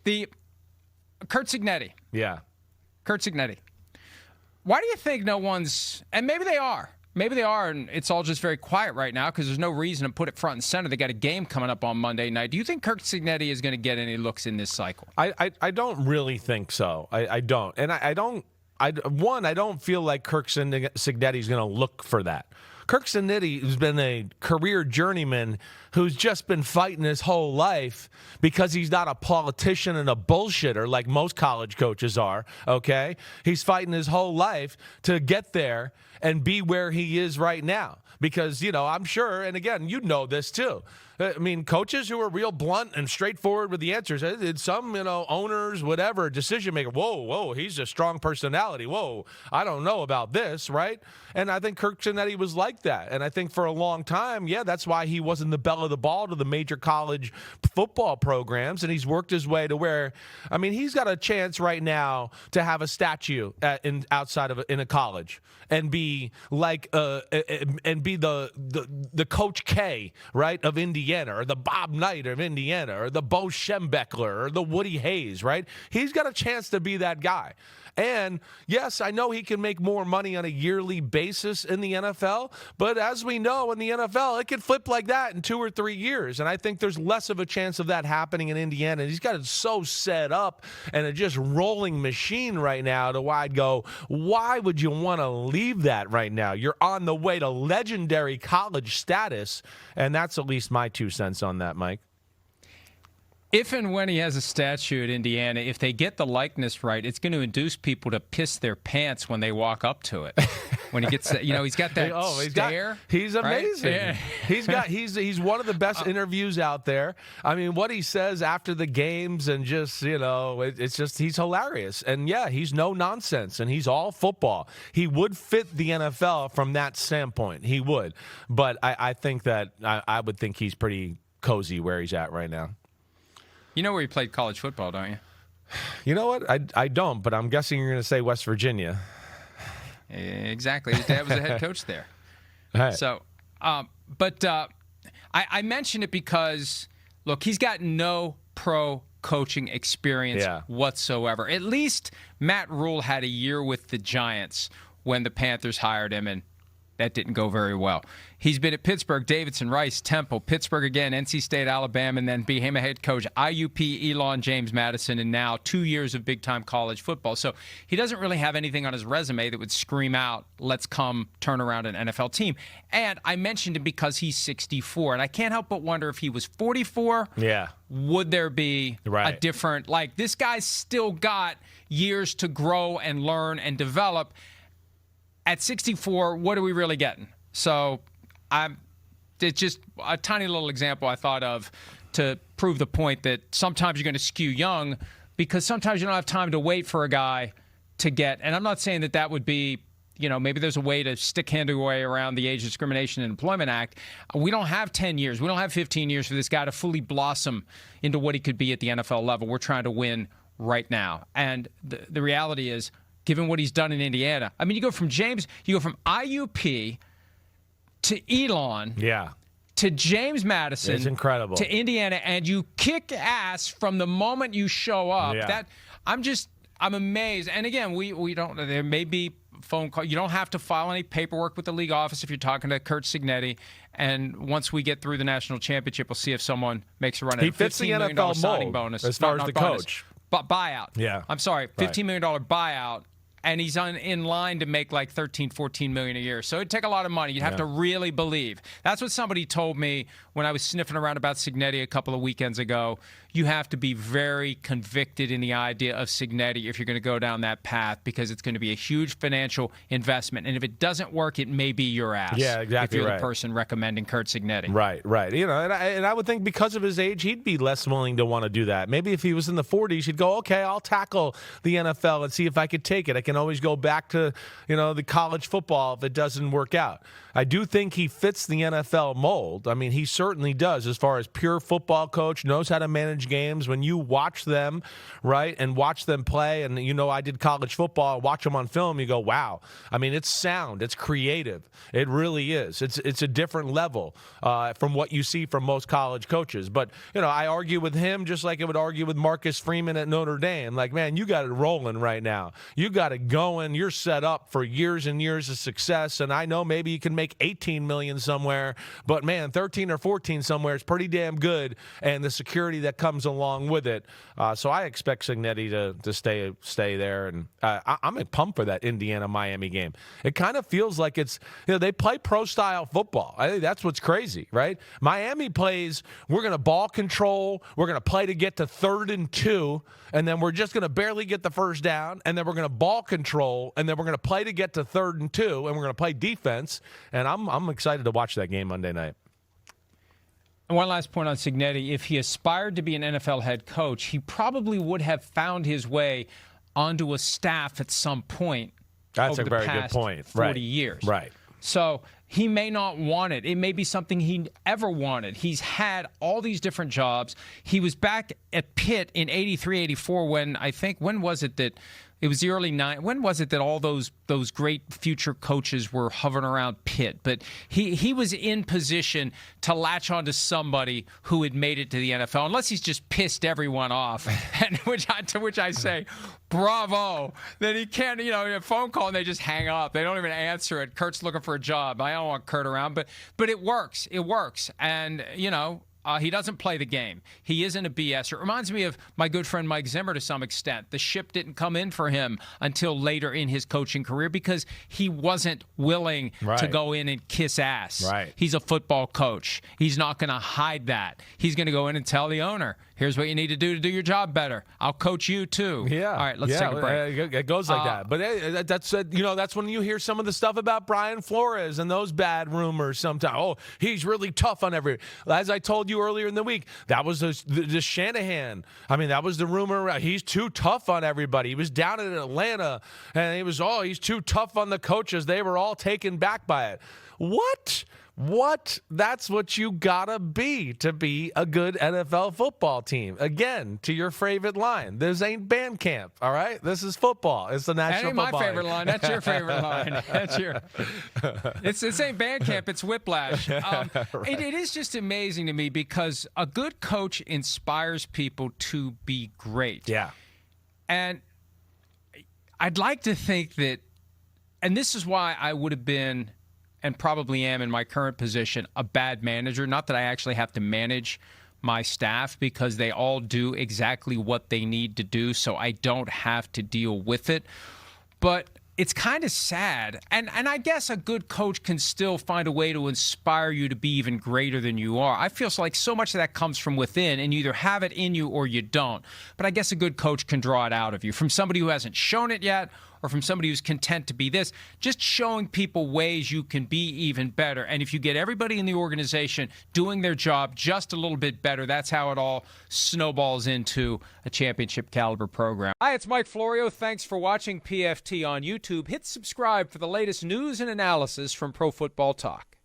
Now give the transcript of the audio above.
The Curt Cignetti. Yeah. Curt Cignetti. Why do you think no one's, and maybe they are, and it's all just very quiet right now because there's no reason to put it front and center. They got a game coming up on Monday night. Do you think Curt Cignetti is going to get any looks in this cycle? I don't really think so. I don't. And I don't feel like Curt Cignetti is going to look for that. Curt Cignetti has been a career journeyman who's just been fighting his whole life because he's not a politician and a bullshitter like most college coaches are, okay? He's fighting his whole life to get there and be where he is right now. Because, I'm sure, and again, you know this too. I mean, coaches who are real blunt and straightforward with the answers. Some, owners, whatever, decision maker. Whoa, he's a strong personality. Whoa, I don't know about this, right? And I think Curt Cignetti was like that. And I think for a long time, that's why he wasn't the belle of the ball to the major college football programs. And he's worked his way to where, he's got a chance right now to have a statue in a college and be like and be the Coach K, right, of Indiana, or the Bob Knight of Indiana, or the Bo Schembechler, or the Woody Hayes, right? He's got a chance to be that guy. And yes, I know he can make more money on a yearly basis in the NFL, but as we know in the NFL, it can flip like that in 2 or 3 years. And I think there's less of a chance of that happening in Indiana. And he's got it so set up and a just rolling machine right now to why I'd go, why would you want to leave that right now? You're on the way to legendary college status. And that's at least my 2 cents on that, Mike. If and when he has a statue at Indiana, if they get the likeness right, it's going to induce people to piss their pants when they walk up to it. When he gets, he's got that stare. He's amazing. Right? Yeah. He's one of the best interviews out there. I mean, what he says after the games and just, it's just, he's hilarious. And he's no nonsense and he's all football. He would fit the NFL from that standpoint. He would. But I think that I would think he's pretty cozy where he's at right now. You know where he played college football, don't you? You know what? I don't, but I'm guessing you're going to say West Virginia. Exactly. His dad was the head coach there. Right. So, I mention it because, look, he's got no pro coaching experience whatsoever. At least Matt Rule had a year with the Giants when the Panthers hired him, and that didn't go very well. He's been at Pittsburgh, Davidson, Rice, Temple, Pittsburgh again, NC State, Alabama, and then became a head coach, IUP, Elon, James Madison, and now 2 years of big-time college football. So he doesn't really have anything on his resume that would scream out, let's come turn around an NFL team. And I mentioned him because he's 64, and I can't help but wonder if he was 44, would there be a different, this guy's still got years to grow and learn and develop. At 64, what are we really getting? So it's just a tiny little example I thought of to prove the point that sometimes you're going to skew young because sometimes you don't have time to wait for a guy to get. And I'm not saying that would be, maybe there's a way to stick-hand your way around the Age Discrimination and Employment Act. We don't have 10 years. We don't have 15 years for this guy to fully blossom into what he could be at the NFL level. We're trying to win right now. And the reality is, given what he's done in Indiana. I mean, you go from IUP to Elon to James Madison. It's incredible. To Indiana, and you kick ass from the moment you show up. Yeah. I'm amazed. And again, we don't, there may be phone call. You don't have to file any paperwork with the league office if you're talking to Curt Cignetti. And once we get through the national championship, we'll see if someone makes a run at a $15 million signing bonus. As far as the coach. Buyout. Yeah. I'm sorry, $15 million buyout. And he's in line to make like $13-14 million a year. So it'd take a lot of money. You'd have to really believe. That's what somebody told me when I was sniffing around about Cignetti a couple of weekends ago. You have to be very convicted in the idea of Cignetti if you're going to go down that path because it's going to be a huge financial investment. And if it doesn't work, it may be your ass. Yeah, exactly. If you're the person recommending Curt Cignetti. Right. And I would think because of his age, he'd be less willing to want to do that. Maybe if he was in the 40s, he'd go, okay, I'll tackle the NFL and see if I could take it. I can can always go back to, the college football if it doesn't work out. I do think he fits the NFL mold. I mean, he certainly does as far as pure football coach, knows how to manage games. When you watch them, right, and watch them play, and I did college football, watch them on film, you go, wow. I mean, it's sound. It's creative. It really is. It's a different level from what you see from most college coaches. But, I argue with him just like I would argue with Marcus Freeman at Notre Dame. Like, man, you got it rolling right now. You got it going. You're set up for years and years of success. And I know maybe you can make 18 million somewhere, but man, 13 or 14 somewhere is pretty damn good, and the security that comes along with it. So I expect Cignetti to stay there, and I'm pumped for that Indiana-Miami game. It kind of feels like it's, they play pro-style football. I think that's what's crazy, right? Miami plays, we're going to ball control, we're going to play to get to 3rd and 2, and then we're just going to barely get the first down, and then we're going to ball control, and then we're going to play to get to 3rd and 2, and we're going to play defense. And I'm excited to watch that game Monday night. And one last point on Cignetti. If he aspired to be an NFL head coach, he probably would have found his way onto a staff at some point. That's over a the very past good point. 40 years. Right. So he may not want it. It may be something he ever wanted. He's had all these different jobs. He was back at Pitt in 83, 84 when was it that it was the early 90s. When was it that all those great future coaches were hovering around Pitt? But he was in position to latch on to somebody who had made it to the NFL, unless he's just pissed everyone off. And to which I say, bravo. That he can't, a phone call and they just hang up. They don't even answer it. Kurt's looking for a job. I don't want Kurt around, but it works. It works. And, he doesn't play the game. He isn't a BS. It reminds me of my good friend Mike Zimmer to some extent. The ship didn't come in for him until later in his coaching career because he wasn't willing to go in and kiss ass. Right. He's a football coach. He's not going to hide that. He's going to go in and tell the owner, here's what you need to do your job better. I'll coach you too. Yeah. All right, let's take a break. It goes like that. But that's when you hear some of the stuff about Brian Flores and those bad rumors sometimes. Oh, he's really tough on every. As I told you earlier in the week, that was the Shanahan. I mean, that was the rumor. He's too tough on everybody. He was down in Atlanta, and he's too tough on the coaches. They were all taken back by it. What? That's what you gotta be to be a good NFL football team. Again, to your favorite line, this ain't band camp, all right? This is football. It's the National Football That ain't my favorite line. That's your favorite line. This ain't band camp. It's whiplash. It is just amazing to me because a good coach inspires people to be great. Yeah. And I'd like to think that, and this is why I would have been, and probably am in my current position, a bad manager. Not that I actually have to manage my staff because they all do exactly what they need to do, so I don't have to deal with it. But it's kind of sad. And I guess a good coach can still find a way to inspire you to be even greater than you are. I feel like so much of that comes from within, and you either have it in you or you don't. But I guess a good coach can draw it out of you from somebody who hasn't shown it yet, or from somebody who's content to be this, just showing people ways you can be even better. And if you get everybody in the organization doing their job just a little bit better, that's how it all snowballs into a championship caliber program. Hi, it's Mike Florio. Thanks for watching PFT on YouTube. Hit subscribe for the latest news and analysis from Pro Football Talk.